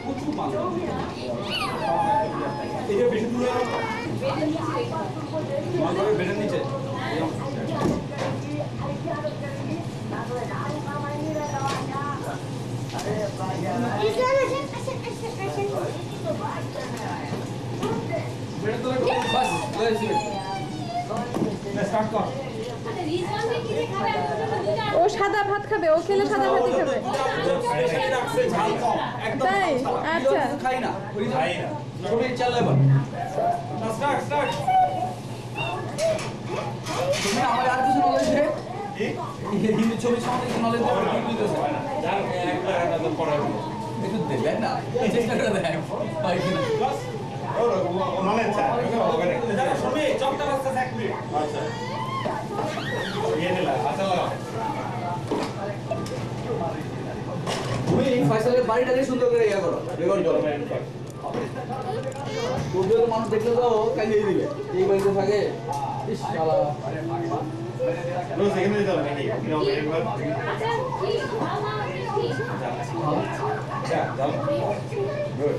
প্রচুর মাছ এটা বেশি দূরে বেড়ে নিচে ও সাদা ভাত খাবে, ও খেলে সাদা ভাতই খাবে। তাই আচ্ছা খাই না ছবি চালা এবার স্টার্ট স্টার্ট তুমি আমার আর কিছু নলেজ দে হিন্দি ছবি সম্বন্ধে কিছু নলেজ দেবে কি দিতেছে জান একটা তো পড়া একটু দেবে না চেষ্টা করে দেখ ভাই কি বাস ও নলেজ চাই হবে না দাদা ছবি চকটা বাস্তা এক মিনিট আচ্ছা ये নিলা আচ্ছা লাগা তুমি ফয়সালের বাড়িটাকে সুন্দর করে ইয়া করো রেকর্ড করো তোদের মানুষ দেখলে তো কালিয়ে দিবে এই বাড়িতে থাকে ইস শালা রোজ এখানে যেতে হবে নাকি কিরকম একবার আচ্ছা ঠিক মামা ঠিক আচ্ছা যাও গুড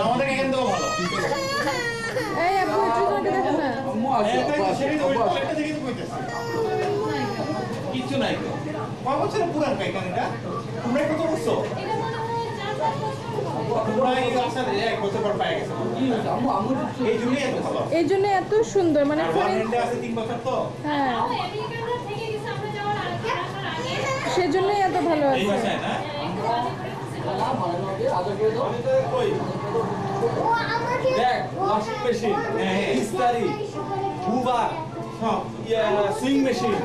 আমাদের এখানে তো ভালো এই আপু একটু দেখো না আম্মু আসো একটা থেকে কইতেছে কিছু নাই তো কয় বছরের পুরান কাইকানটা তোমরা কত বছর এটা মনে হয় 4-5 বছর পুরাই আসলে এক বছর পর পাই গেছে আম্মু আম্মু এই জন্য এত সুন্দর মানে ফ্রেন্ড আছে 3 বছর তো হ্যাঁ আমেরিকানরা থেকে গেছে আমরা যাওয়ার আগে সেজন্যই এত ভালো আছে এই ভাষায় না না ভালো লাগে আদর করে দাও আমি তো কই ও আমাকে দেখ ওয়াশিং মেশিন ইস্তারি হুবার হ্যাঁ সুইং মেশিন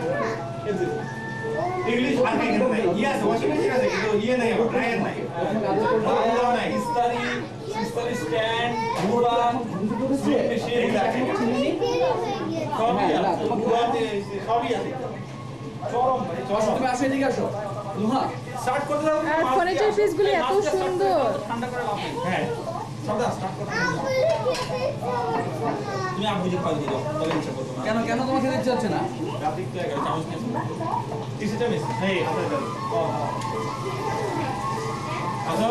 इंग्लिश आगे नहीं ये है वॉशिंग मशीन है तो ये नहीं है ड्रायर नहीं ड्रायर नहीं इस्त्री इस्त्री स्टैंड हुआ स्विंग मशीन सभी আছে চরম তুমি আসো এদিকে আসো নুহা স্টার্ট করতে দাও আর ফার্নিচার পিসগুলো এত সুন্দর ঠান্ডা করে লাভ নেই হ্যাঁ সবটা স্টার্ট করতে তুমি আপ বুঝে খাওয়া দিও তবে ইচ্ছা করতে কেন কেন তোমার খেতে ইচ্ছা হচ্ছে না রাতে তো 11 চামচ নিয়ে किसी टाइम नहीं आता है अच्छा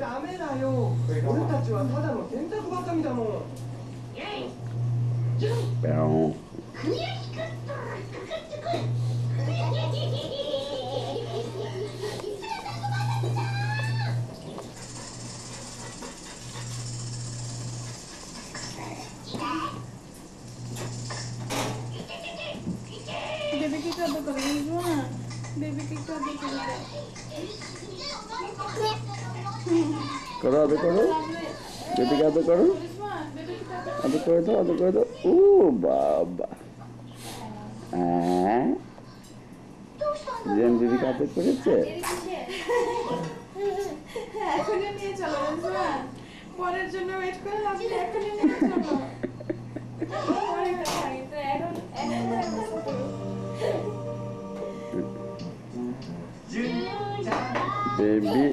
ダメだよ俺たちはただの洗濯バカみだもんबेबी की क्या कर रही है ना बेबी की क्या कर रही है करो अभी करो बेबी का तो करो अभी कर दो ओ बाबा জেন দিদি কাছে করেছে এখনই নিয়ে চলো না পরের জন্য ওয়েট করে আপনি এখনই নিয়ে চলো পরে খাই তো এখন बेबी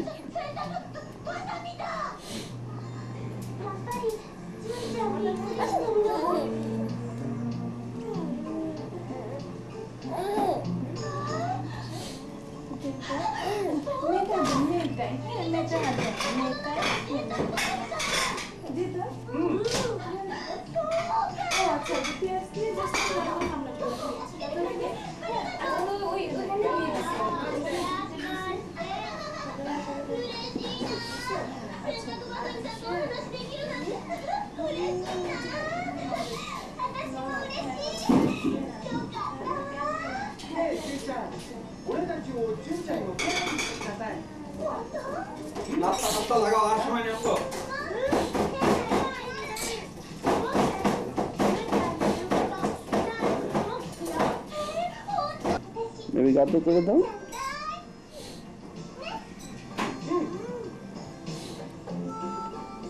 नाश्ता लगाओ और समय नहीं हमको बेबी का तो कर दो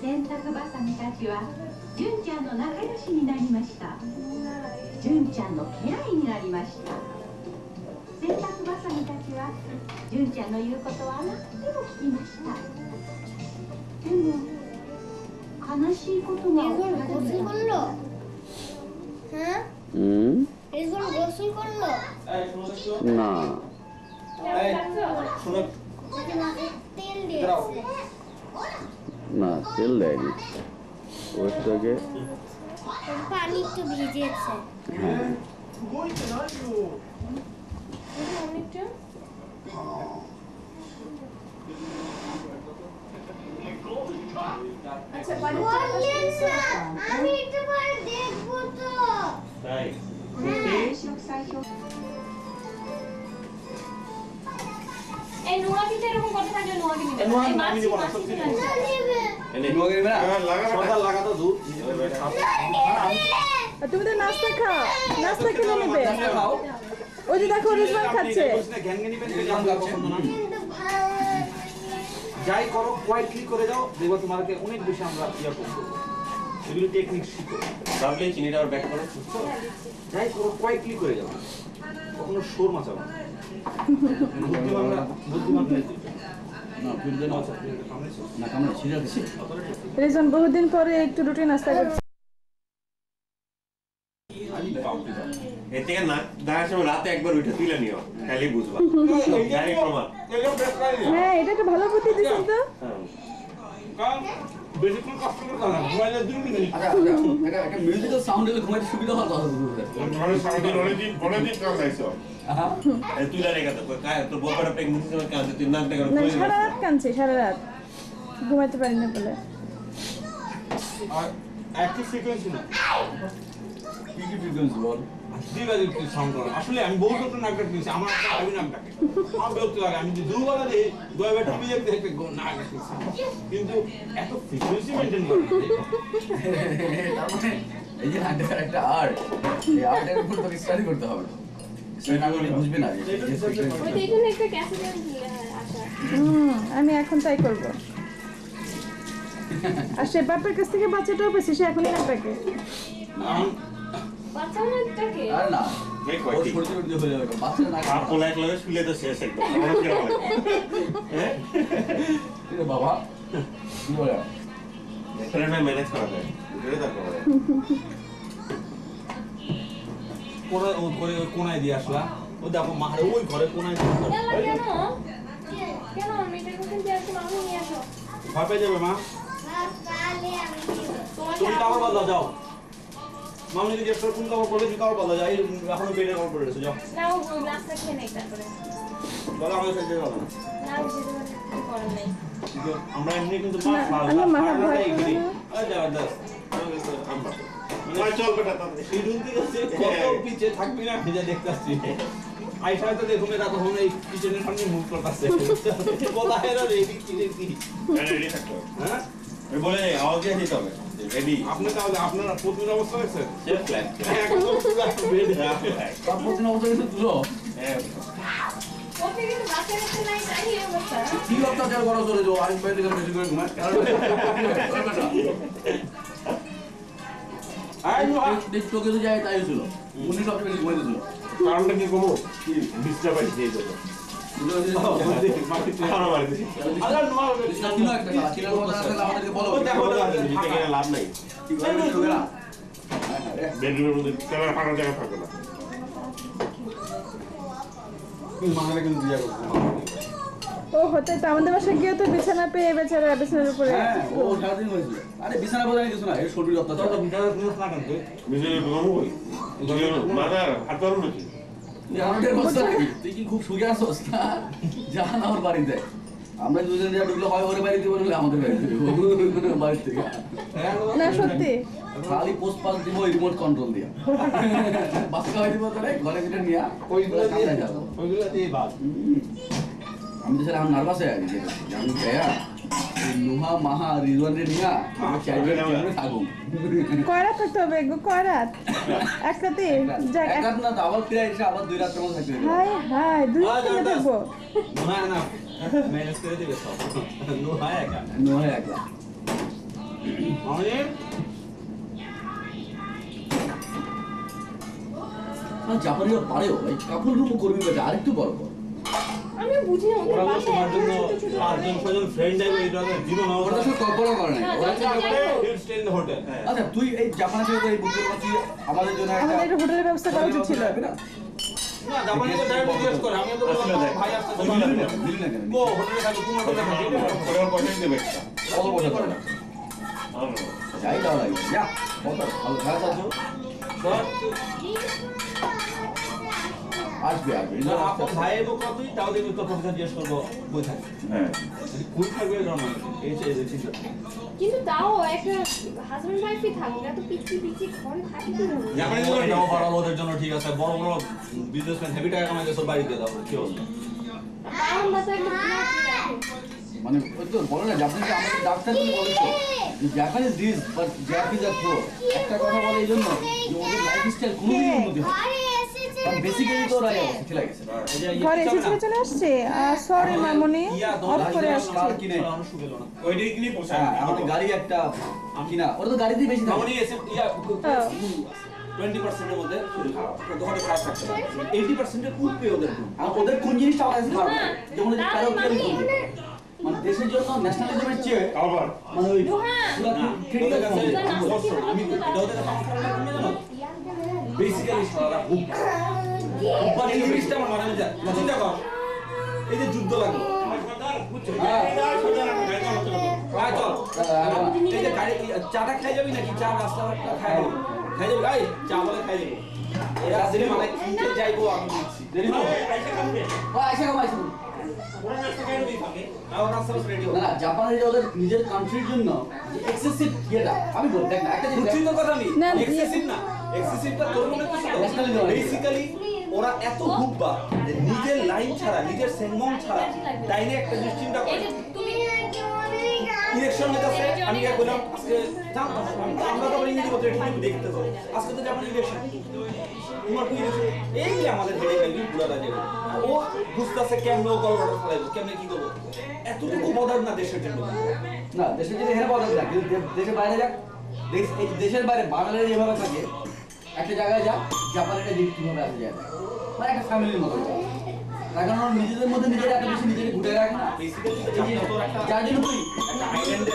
洗濯バサミたちは純ちゃんの仲良しになりました。純ちゃんの家来になりました。洗濯バサミたちは純ちゃんの言うことは何でも聞きました。でも悲しいことが起きたみたい。 হুম এগুলো গোসল গোসল করলো? না শোনো তেল দিয়েছে। না তেল দেয়নি, ও একটু আগে পানি একটু ভিজেছে। হ্যাঁ অনেকটা আচ্ছা বাড়ি বললেন না, আমি একটু পরে দেখবো তো। তাই এই নোয়াকিতে এরকম কথা থাকলে নোয়াকি নিবে নোয়া এই আমি নিবো না, সত্যি নিবো। না নেবে। এনে সরকার লাগাতো দুধ আর তুমি তো নাস্তা খাও, নাস্তা খেলে নেবে। ওই যে দেখো রিজওয়ান খাচ্ছে। কিন্তু ভালো যাই করো কোয়াইটলি করে যাও, দেখবো তোমাকে অনেক বেশি আমরা ইয়া করবো। এগুলো টেকনিক শিখো। তাহলে চিনিটা আবার ব্যাক করো। যাই করো কোয়াইটলি করে যাও, কখনো শোর মাচাবো না। বুদ্ধিমান নেতৃত্ব। রিজওয়ান বহুদিন পরে একটু রুটি নাস্তা করছে। এর থেকে না দেখার সময় রাতে একবার উঠে তুলে নিও, তাহলেই বুঝবা। জানি প্রমাণ। হ্যাঁ এটা একটা ভালো বুদ্ধি দিয়েছেন তো। কারণ বেশিক্ষণ কষ্ট করতে হবে না, ঘুমাইলে 2 মিনিট। একটা মিউজিক্যাল সাউন্ড এলে ঘুমাইতে সুবিধা হয় কথা বলতে। এই তুলে রেখে দাও। কায় তোর বউটা প্রেগন্যান্সি সময় কাঁদে, তুই নাক ডাকা না সারা রাত কাঁদছে, সারা রাত ঘুমাইতে পারি না বলে। আর একই ফ্রিকোয়েন্সি না, কি কি ফ্রিকোয়েন্সি বল? দিবাজি কি সাউন্ড করে। আসলে আমি বহু লোকের নাক ডাকতেছি, আমার একটা আমি নাক ডাকে। আমার বিরক্ত লাগে, আমি যদি দুবেলা দিই, দুবার টিভি দেখতে দেখতে নাক ডাকতেছি। কিন্তু এত ফ্রিকোয়েন্সি মেনটেন করে না। তার মানে এই যে নাটকের একটা আর্ট, এই আর্টের উপর তোকে স্টাডি করতে হবে। সেটা না করলে বুঝবি না যে ওই তো এখানে একটা ক্যাসেট দিলে হয় আশা আমি এখন তাই করব। আর সে বাপের কাছ থেকে বাচ্চাটাও পেয়েছে, সে এখনই না তাকে। বাচ্চা মেয়েটাকে আর না এই ও কয়টি ছোট ছোট দিয়ে হয়ে যাবে বাচ্চা না আর কোলা এক লাগে শুলে তো শেষ একদম। আমার কি হবে? হ্যাঁ? রে বাবা কি বলে এখানে না ম্যানেজ করা যায়। বুঝলে তো করে। কোনায় ও করে ওই কোনায় দিয়ে আসলা। ও দেখো মারে ওই ঘরে কোনায় দিয়ে আসলা। কেন কেন মেয়েটার কাছে দিয়ে আসো আমি নিয়ে আসো ভয় পেয়ে যাবে মা। কালে আমি দিব। তোমাকে তুমি কাপড় বদলা যাও। মামনি যে কোন কাপড় পরবে তুমি কাপড় বদলা যাও। এই এখনো বেডে কাপড় পরে রয়েছে, যাও। না ও নাস্তা খেয়ে নেই তারপরে দাদা আমাদের সাথে যাও না। না আমি যেতে পারি না, কিছু করার নেই কিন্তু আমরা এমনি কিন্তু না, আমার মাথা ভয় করে না। চল বেটা তাড়াতাড়ি। শিডিউল থেকে সে কত পিছে থাকবি না ভিজে দেখতে আসছি। আইসা তো দেখুন এরা তখন এই কিচেনের সামনে মুখ করতেছে। কোথায় এরা রেডি কি দেখি? রেডি থাকো। হ্যাঁ? আমি বলে আওয়াজ দিয়ে দিতে হবে। রেডি। আপনি তাহলে আপনারা প্রতিদিন অবস্থা হয়েছে? Safe plan. এখন তো পুরো বেড। তার প্রতি অবস্থা কিন্তু তুলো হ্যাঁ। ওকে কিন্তু বাচ্চা কাছে নাই তাই এই অবস্থা কি অত্যাচার করা চলে যাও আমি বাইরে থেকে বেশি করে ঘুমাই টিকটকে তো যায় তাই ছিল উনি সবচেয়ে বেশি ঘুমাইতেছিল কারণটা কি কমো? কি ডিস্টার্ব আছে এই তো। আরে নোয়া ছিল একটা খেলা ছিল আমাদেরকে বলো এখানে লাভ নাই। কি করবে ঢোকেরা বেডরুমের মধ্যে ক্যামেরা ফাঁকা জায়গা থাকে না। মাথাটা কিন্তু দিয়া করছে। ও হতে তো আমাদের বাসায় গিয়ে তো বিছানা পেয়ে বেচারা বিছানার উপরে। হ্যাঁ ও সারাদিন হয়েছিল আরে বিছানা বোঝায় কিছু না এই শরীর অত্যাচার তো ভিতরে কোনো না কেন বিজয় ঘুমাবো কই? মাদার হাত ধরো নাকি? আমাদের অবস্থা কি তুই কি খুব সুখে আছোস না জান আমার বাড়িতে আমরা দুজন যা ঢুকলে হয় ওরে বাড়িতে বললে আমাদের বাড়ি থেকে না সত্যি খালি পোস্ট পাস দিব রিমোট কন্ট্রোল দিয়া বাস খাওয়াই দিব তোরে ঘরে ভিতরে নিয়া ওইগুলো দিয়ে ওইগুলো দিয়ে বাদ। আমি তো সেটা নার্ভাস হয়ে গেছি আমি গয়া নুহা মাহা রিজওয়ানে নিয়া আমি চাইবে থাকুম কয়রাত থাকতে হবে গো, কয়রাত এক রাতে যাক এক রাত না তো আবার ফিরে এসে আবার 2 রাত মতো থাকতে হবে হাই হাই দুই দিন থাকবো। না না ম্যানেজ করে দিবে সব। নোয়া একা। নুহা একলা আমাদের জাপানিরা পারেও ভাই কাপড় রুমও করবি বেটা আরেকটু বড় কর আমি বুঝি না ওদের ওরা তো বাসায় তোমার জন্য ছোট ছোট 5 জন 6 জন ফ্রেন্ড যাবে এটা জীবন ওরা তো শুধু কল্পনা করে নাই ওরা he'll stay in the hotel আচ্ছা তুই এই জাপানে থেকে তো এই বুদ্ধি করছিস আমাদের জন্য একটা আমাদের একটা হোটেলের ব্যবস্থা করা উচিত ছিল। না না জাপানে তো ডাইরেক্ট জিজ্ঞেস করে আমি তো বললাম ভাই আসতে তো দিলি না কেন কো হোটেলে থাকো কোন হোটেলে থাকো ওরা পয়সা দিতে পারছে কত বছর করে না আমার যাই দাও লাগবে যা কত ভালো খারাপ আছো আসবে আসবে না আপন ভাই এবং কতই তাও দেখি তো প্রফেসর জিজ্ঞেস করবো বই থাকে হ্যাঁ বই থাকবে এরকম এই চিন্তা কিন্তু তাও একটা হাজবেন্ড ওয়াইফই থাকুক এত পিচ্ছি পিচ্ছি ঘরে থাকে কি হবে জাপানি তো নাও বাড়ালো ওদের জন্য ঠিক আছে বড় বড় বিজনেসম্যান হেভি টাকা কামাইতে সব বাড়ি দিয়ে দাও কি অবস্থা আমরা তো একটা মানে ওই তো বলে না জাপানিজ আমাদের ডাক্তার তুমি বলেছো Japanese dish but Japanese are pro একটা কথা বলে এই জন্য যে ওদের লাইফস্টাইল কোনোদিন উন্নতি হয় কারণ বেসিক্যালি তো ওরাই অবস্থা ঠিক আছে ঘরে এসে চলে আসছে সরি মামনি অফ করে আসছে। কার কিনে ওইটাই কিনে পোষায় হ্যাঁ আমাদের গাড়ি একটা কিনা ওরা তো গাড়িতেই বেশি থাকে মামনি এসে ইয়া 20% এর মধ্যে দোকানে খারাপ থাকতে পারে 80% এর উপরে ওদের আর ওদের কোন জিনিসটা আমার কাছে খারাপ লাগে? যেমন ওই যে কারো কেউ করবে মানে দেশের জন্য ন্যাশনালিজমের চেয়ে আবার মানে ওই ওদের কাছে আমি এটা ওদের কাছে আমার খারাপ লাগে জানো বেসিক্যালি সারা হুক মানে এই জিনিসটা আমার মানে যায় চিন্তা কর এই যে যুদ্ধ লাগলো বুঝছো হ্যাঁ। আয় চল এই যে গাড়ি চাটা খাই যাবি নাকি চা রাস্তা খাই যাবি খাই যাবি ভাই চা বলে খাই যাবি এরা আসলে মানে কিনতে যাইবো আমি দিচ্ছি দেরি হবে আইসা কামাইছো না না জাপানের যে ওদের নিজের কান্ট্রির জন্য যে এক্সেসিভ ইয়েটা আমি বলি দেখ না একটা জিনিস বুঝছি তো কথা আমি না, এক্সেসিভ না এক্সেসিভটা তোর মনে তো বেসিক্যালি ওরা এত হুব্বা যে নিজের লাইন ছাড়া নিজের সেগমেন্ট ছাড়া লাইনে একটা জিনিস চিন্তা করে ইলেকশন হইতাছে আমি কি বললাম আজকে আমরা তো ইংরেজি বলতে ঠিক দেখতে তো আজকে তো যেমন ইলেকশন তোমার কি ইলেকশন এই যে আমাদের হেডে গেলি পুরাটা যাবে ও বুঝতাছে কেমনে ও গলবাটা ফেলাইবো কেমনে কি করবো এতটুকু বদার না দেশের জন্য না দেশের জন্য এখানে বদল না কিন্তু দেশের বাইরে যাক এই দেশের বাইরে বাঙালিরা যেভাবে থাকে একটা জায়গায় যাক জাপানের দিক কিভাবে আসে যায় মানে একটা ফ্যামিলির মতো তার কারণ ওরা নিজেদের মধ্যে নিজেরা এত বেশি নিজেকে ঘুরে রাখে না বেসিক্যালি যার জন্য তুই একটা আইল্যান্ডে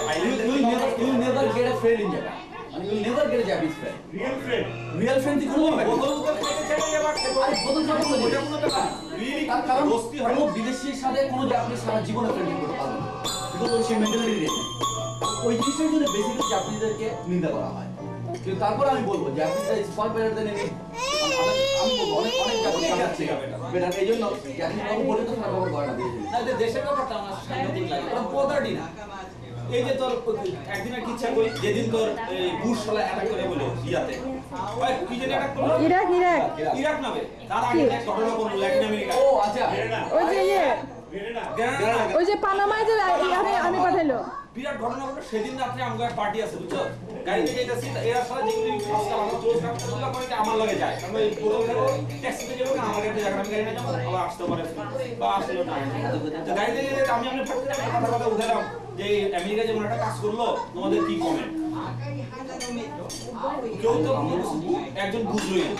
you'll never get a friend in Japan. And you'll never get a Japanese friend. Real friend Real friend তুই কোনো পাবি না। বদল বদল খাইতে চাইলে আবার আরে বদল খাবো বলে। ওটা কোনো ব্যাপার না রিয়েলি তার কারণ দোস্তি হয় কোনো বিদেশির সাথে কোনো জাপানিজ সারা জীবনে ফ্রেন্ডশিপ করতে পারবে না। বিকজ ওর সেই মেন্টালিটি নেই। ওই জিনিসটার জন্য বেসিক্যালি জাপানিজদেরকে নিন্দা করা হয়। কিন্তু তারপর আমি বলবো জাপানিজরা is far better than any আমি বলবো অনেক অনেক জাপানিজ আছে বেটার এই জন্য জাপানিজ বাবু বলে তো সারা বাবু করে না দিয়ে না যে দেশের ব্যাপারটা আমার সাংঘাতিক লাগে ওরা পদার্ডই না এই যে তোর একদিনের ইচ্ছা করি যেদিন তোর এই বুশ শালা অ্যাটাক করে বলো ইয়াতে ওই কি জানি অ্যাটাক করলো ইরাক ইরাক ইরাক নামে তার আগে এক ঘটনা করলো ল্যাটিন আমেরিকা ও আচ্ছা ওই যে ইয়ে গ্রেনাডা ওই যে পানামায় যে আমি পাঠাইলো বিরাট ঘটনা ঘটলো সেদিন রাত্রে আমাদের পার্টি আছে বুঝছো গাড়িতে যাইতাছি এরা সারা যেগুলি আজকাল আমার ক্লোজ কাস্টমারগুলো করে যে আমার লগে যায় আমি পুরো ট্যাক্সিতে যাবো না আমার কাছে যাবো আমি গাড়ি না যাবো আবার আসতে পারে বা আসলো না তো গাড়িতে যেতে আমি কথা কথা উঠালাম যে আমেরিকা যেমন একটা কাজ করলো তোমাদের কি কমেন্ট কেউ তো একজন বুঝলোই না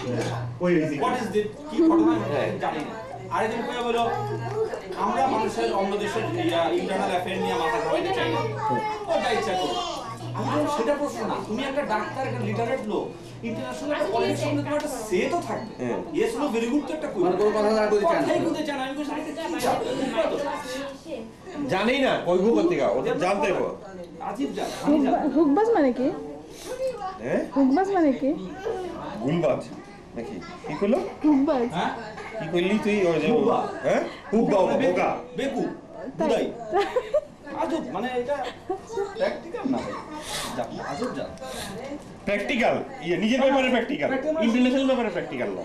হোয়াট ইজ দিস কি ঘটনা আমি জানি না আরেকজন কয়ে বলো আমরা মানুষের অন্য দেশের ইন্টারনাল অ্যাফেয়ার নিয়ে মাথা ঘামাইতে চাই না ও যা ইচ্ছা করো আমি বললাম, সেটা প্রশ্ন না তুমি একটা ডাক্তার একটা লিটারেট লোক ইন্টারন্যাশনাল একটা পলিটিক্স সঙ্গে তোমার একটা সে তো থাকবে ইয়েস নো ভেরি গুড তো একটা কই মানে কোনো কথা না বলতে চান কথাই বলতে চান আমি বলছি কি চাপ বুঝবা তো জানেই না কইবো কোথেকে ওদের জানতে হবে আজিব যা হুকবাজ মানে কি হ্যাঁ হুকবাজ মানে কি গুলবাজ নাকি কি কইলো হুকবাজ হ্যাঁ কি কইলি তুই ওই যে হুব্বা। হ্যাঁ হুব্বা বোকা বেকু বুদাই আজব মানে এটা প্র্যাকটিক্যাল না ভাই যা আজব যা প্র্যাকটিক্যাল ইয়ে নিজের ব্যাপারে প্র্যাকটিক্যাল ইন্টারন্যাশনাল ব্যাপারে প্র্যাকটিক্যাল না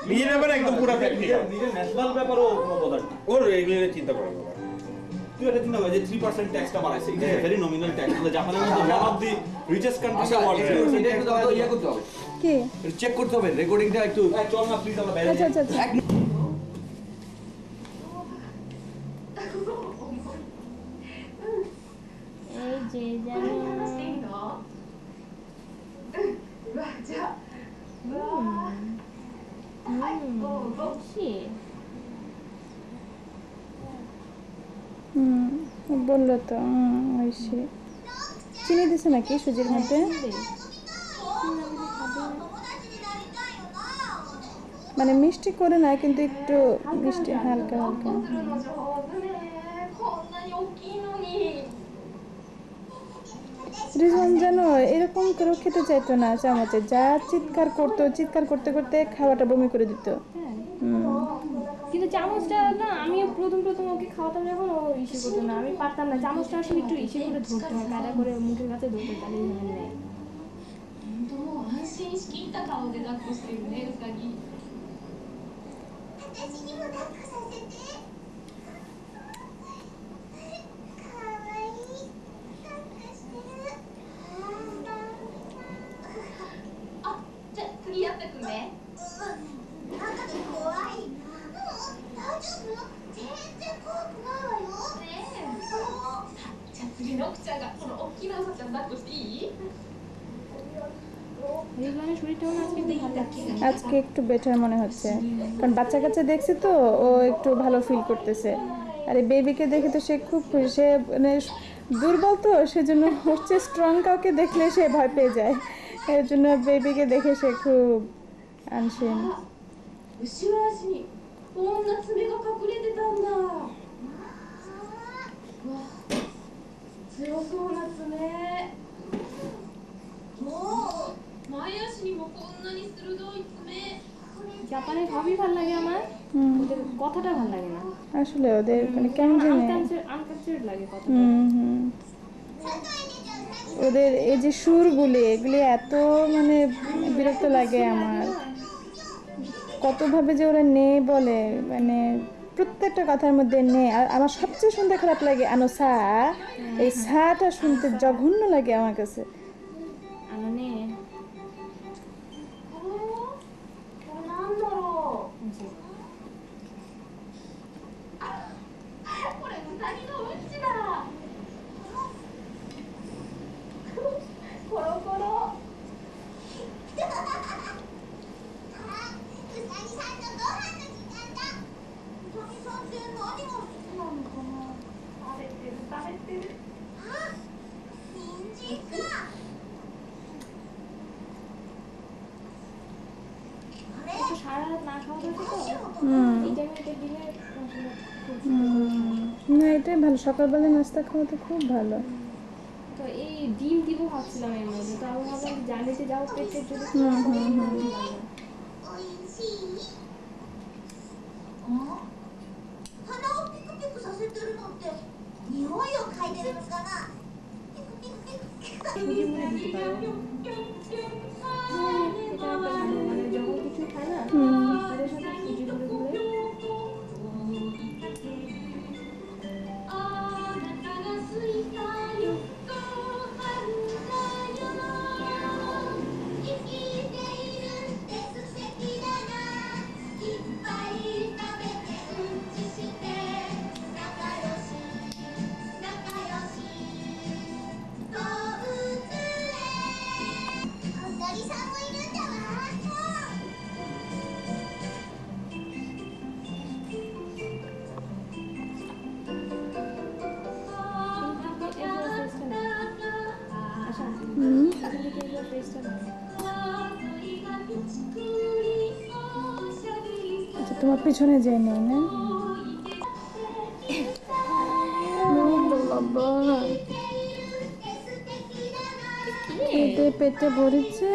নিজের ব্যাপারে একদম পুরো প্র্যাকটিক্যাল নিজের ন্যাশনাল ব্যাপারও কোনো বদার না ওর এগুলো নিয়ে চিন্তা করে না তুই এটা চিন্তা করে যে 3% ট্যাক্সটা বাড়াইছে it is a very nominal tax জাপানের মধ্যে one of the richest country আচ্ছা ওয়ার্ল্ড এটা একটু দাও তো ইয়ে করতে হবে কি চেক করতে হবে রেকর্ডিংটা একটু চল না প্লিজ আমরা বাইরে আচ্ছা আচ্ছা আচ্ছা এক এই যে জানো বুঝছি বললো তো ঐশী চিনি দিছে নাকি সুজির মধ্যে মানে মিষ্টি করে না কিন্তু একটু মিষ্টি হালকা হালকা রিজওয়ান জানো এরকম করে খেতে চাইতো না চামচে যা চিৎকার করতে করতে খাওয়াটা বমি করে দিত কিন্তু চামচটা না আমি প্রথম ওকে খাওয়াতাম যখন ও ইসে করতো না আমি পারতাম না চামচটা আসলে একটু ইসে করে ধরতে হয় কাটা করে মুখের কাছে ধরতে তাহলে এভাবে নেয় もう安心しきった顔で抱っこしてるねうさぎ私にも抱っこさせて。かわいい。抱っこしてる。あじゃあ次やってくねなんか怖い。大丈夫？全然怖くないわよ。ねえじゃあ次のくちゃんがこの大きなうさちゃん抱っこしていい রিজওয়ানের শরীরটাও না আজকে ভালো লাগছে আজকে একটু বেটার মনে হচ্ছে কারণ বাচ্চা কাচ্চা দেখছি তো ও একটু ভালো ফিল করতেছে আর এই বেবিকে দেখে তো সে খুব খুশি সে মানে দুর্বল তো সেজন্য হচ্ছে স্ট্রং কাউকে দেখলে সে ভয় পেয়ে যায় এর জন্য বেবিকে দেখে সে খুব আনসিন 後ろ足にこんな爪が隠れてたんだうわ強そうな爪お前足にもこんなに鋭い爪 জাপানের সবই ভালো লাগে আমার ওদের কথাটা ভালো লাগে না আসলে ওদের মানে কেমন জানি আনকালচার লাগে কথা ওদের এই যে সুরগুলি এগুলি এত মানে বিরক্ত লাগে আমার কতভাবে যে ওরা নে বলে মানে প্রত্যেকটা কথার মধ্যে নে আর আমার সবচেয়ে শুনতে খারাপ লাগে আনোসা এই সাটা শুনতে জঘন্য লাগে আমার কাছে আনানে これなんだろうこれウサギのうんちだコロコロうさぎさんのご飯の時間だ。うさぎさんって何が好きなのかな。食べてる食べてるあ、人参か。あれ？ সারা রাত না খাওয়া থাকে তো এই টাইমে দিলে না এটাই ভালো সকালবেলা নাস্তা খাওয়াতে খুব ভালো তো এই ডিম দিব ভাবছিলাম এর মধ্যে তো আমি ভাবলাম জানিতে যাও পেটের যদি おいしい。あ？鼻をピクピクさせてるのって匂いを嗅いでるのかな。ピクピクピクピク。 সুজি মুড়ি দিতে পারো এটা একটা ভালো মানে যখন কিছু খায় না তাদের সাথে সুজি মুড়ি গুলে あなたがすいたよご飯だよ生きているって素敵だな。いっぱい食べてうんちして仲良し仲良し動物園。小鳥さんもいるんだわ。আচ্ছা তোমার পিছনে যাই নেই না বাবা পেটে পেটে ভরেছে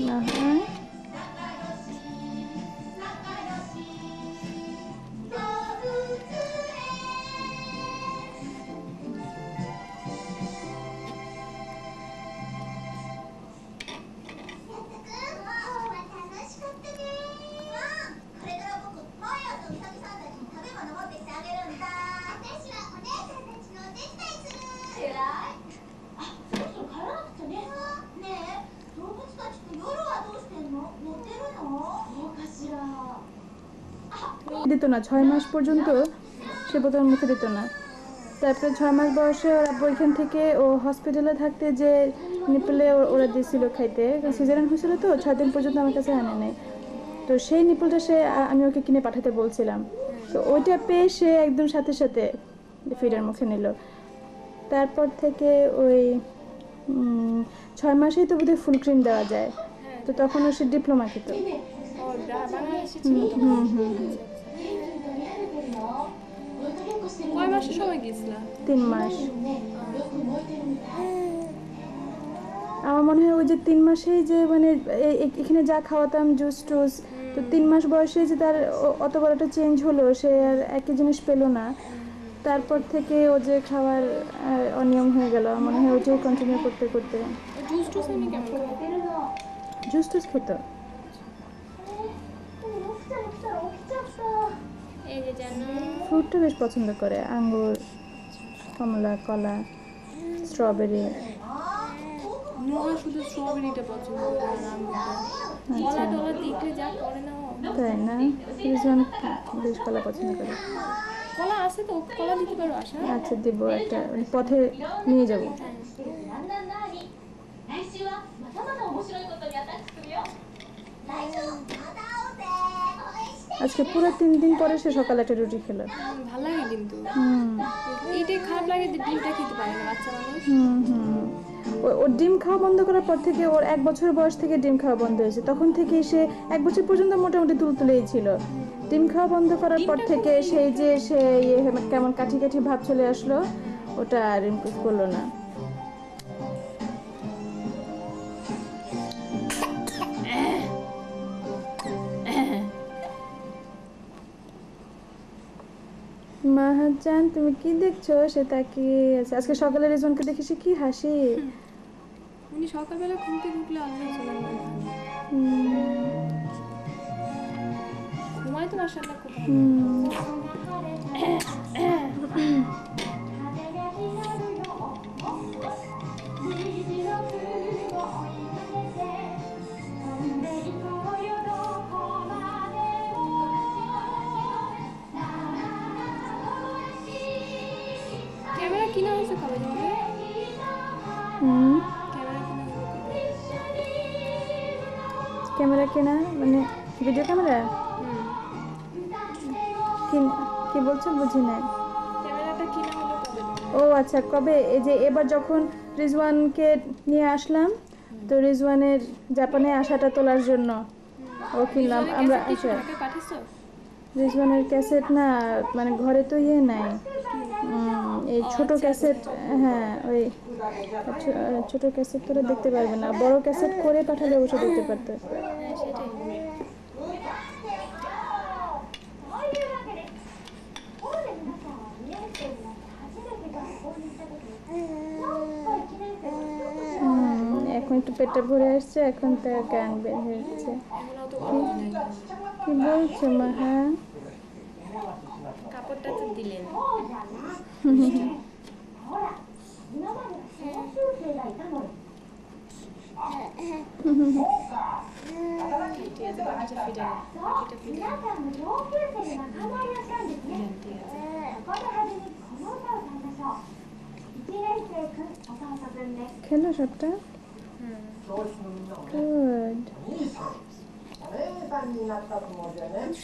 না হয় দিত না 6 মাস পর্যন্ত সে বোতল মুখে দিত না তারপরে 6 মাস বয়সে ওর আব্বু এখান থেকে ও হসপিটালে থাকতে যে নিপলে ওরা দিয়েছিল খাইতে সিজারিয়ান হয়েছিল তো 6 দিন পর্যন্ত আমার কাছে আনে নাই তো সেই নিপলটা সে আমি ওকে কিনে পাঠাতে বলছিলাম তো ওইটা পেয়ে সে একদম সাথে সাথে ফিডার মুখে নিল। তারপর থেকে ওই 6 মাসেই তো বোধহয় ফুল ক্রিম দেওয়া যায়, তো তখন সে ডিপ্লোমা খেত। কয় মাসের সময় গেছিলা? 3 মাস। আমার মনে হয় ওই যে 3 মাসেই যে মানে এখানে যা খাওয়াতাম জুস টুস, তো 3 মাস বয়সে যে তার অত বড় একটা চেঞ্জ হলো, সে আর একই জিনিস পেলো না। তারপর থেকে ও যে খাওয়ার অনিয়ম হয়ে গেল, মনে হয় ওইটাই কন্টিনিউ করতে করতে। জুস টুস এমনি কেমন খাও? জুস টুস খেত। এই যে জানো ফ্রুটটা বেশ পছন্দ করে, আঙ্গুর, কমলা, কলা, স্ট্রবেরি। নোহা শুধু স্ট্রবেরিটা পছন্দ করে আর আঙ্গুরটা। কলা টলা দিতে যা করে না ও। তাই না? রিজন বেশ কলা পছন্দ করে। কলা আছে তো, কলা দিতে পারো আশা? আচ্ছা দেব, একটা পথে নিয়ে যাব। 来週はまたまた面白いことにアタックするよ来週また会おうぜ応援して আজকে পুরো 3 দিন পরে সে সকালে একটা রুটি খেলো। ভালো লাগে কিন্তু হুম এইটাই খারাপ লাগে যে ডিমটা খেতে পারে না বাচ্চা মানুষ। ওর ডিম খাওয়া বন্ধ করার পর থেকে, ওর 1 বছর বয়স থেকে ডিম খাওয়া বন্ধ হয়েছে, তখন থেকে সে 1 বছর পর্যন্ত মোটামুটি তুলতুলেই ছিল। ডিম খাওয়া বন্ধ করার পর থেকে সেই যে সে কেমন কাঠি কাঠি ভাব চলে আসলো, ওটা আর ইমপ্রুভ করলো না। মাহাজান তুমি কি দেখছো? সে তাকিয়ে আছে। আজকে সকালে রেজনকে দেখে সে কি হাসি। উনি সকালবেলা ঘুম থেকে উঠলে আল্লাহ চলে ঘুমায় তো মাশাআল্লাহ খুব ক্যামেরা কিনা হয়েছে কবে যাবে? ক্যামেরা কেনা মানে ভিডিও ক্যামেরা? কি বলছো বুঝি নাই। ক্যামেরাটা কিনা হলো কবে? ও আচ্ছা, কবে? এই যে এবার যখন রিজওয়ানকে নিয়ে আসলাম, তো রিজওয়ানের জাপানে আসাটা তোলার জন্য ও কিনলাম আমরা। আচ্ছা পাঠিয়েছো? রিজওয়ানের ক্যাসেট না, মানে ঘরে তো নাই, এই ছোট ক্যাসেট। হ্যাঁ ওই ছোট ক্যাসেট তোরা দেখতে পারবে না, বড় ক্যাসেট করে পাঠালে অবশ্য দেখতে পারতো। এখন একটু পেটটা ভরে আসছে, এখন তার গান বের হচ্ছে। কি বলছো মা? হ্যাঁ কাপড়টা তো দিলেন। খেলো সবটা? গুড।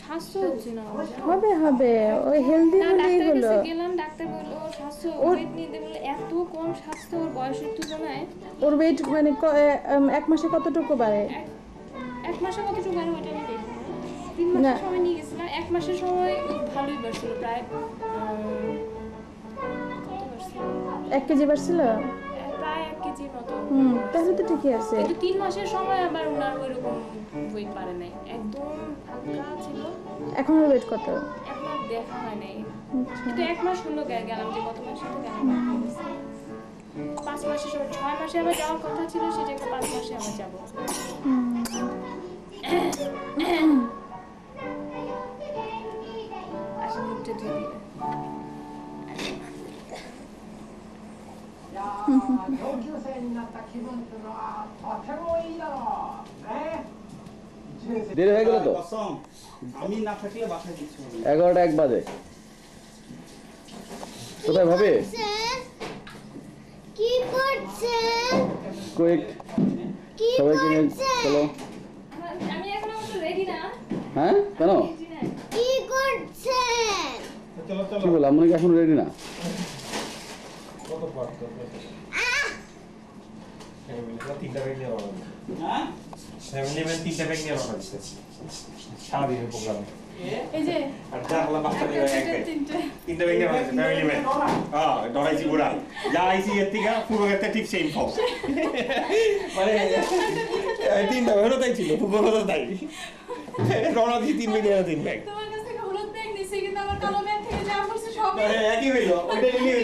স্বাস্থ্য হচ্ছে না। হবে হবে, ওই হেলদি হলেই হলো। গেলাম, ডাক্তার বলল স্বাস্থ্য ওয়েট নিতে বলে এত কম স্বাস্থ্য ওর বয়সের তুলনায়। ওর ওয়েট মানে 1 মাসে কতটুকু বাড়ে? 1 মাসে কতটুকু বাড়ে ওটা আমি দেখি না। 3 মাসের সময় নিয়ে গেছিলাম, 1 মাসের সময় ভালোই বাড়ছিল, প্রায় 1 কেজি বাড়ছিল, প্রায় 1 কেজির মতো। তাহলে তো ঠিকই আছে। কিন্তু 3 মাসের সময় আবার ওনার ওইরকম ওয়েট বাড়ে নাই, একদম হালকা ছিল। এখন ওর ওয়েট কত? এখন আর দেখা হয় নাই, কিন্তু 1 মাস হলো গেলাম, যে গত মাসে তো গেলাম। 5 মাসের সময় 6 মাসে আবার যাওয়ার কথা ছিল, সেটা 5 মাসে আবার যাবো। আসলে মুখটা ধুয়ে দিলে দেরি হয়ে গেল তো। আমি না থাকলে বাসায় কিছু 11টা 1 বাজে। কোথায় ভাবে? কি করছে? কুইক সবাইকে নিয়ে চলো। আমি এখন রেডি না। হ্যাঁ কেন? কি করছে? চলো কি বল, আমরা কি এখন রেডি না? কত পার্ট ফ্যামিলিটা 3টা ব্যাগ নিয়ে রওনা দিচ্ছে হ্যাঁ ফ্যামিলি ম্যান 3টা ব্যাগ নিয়ে রওনা দিচ্ছে সারাদিনের প্রোগ্রামে এই যে আর যা বলা বাচ্চা নিয়ে এক ব্যাগ তিনটে 3টা ব্যাগ নিয়ে ফ্যামিলি ম্যান হ্যাঁ ডরাইছি পুরা যা আইছি এর থেকে পুরো একটা ঠিক সেম ফল মানে 3টা ব্যাগ তাই ছিল পুরো কথা তাই রওনা দিছি 3 ব্যাগ নিয়ে 3 ব্যাগ তোমার কাছ থেকে হলুদ ব্যাগ নিছি কিন্তু আমার কালো ব্যাগ থেকে যা করছে সব একই হইলো ওইটা নিয়ে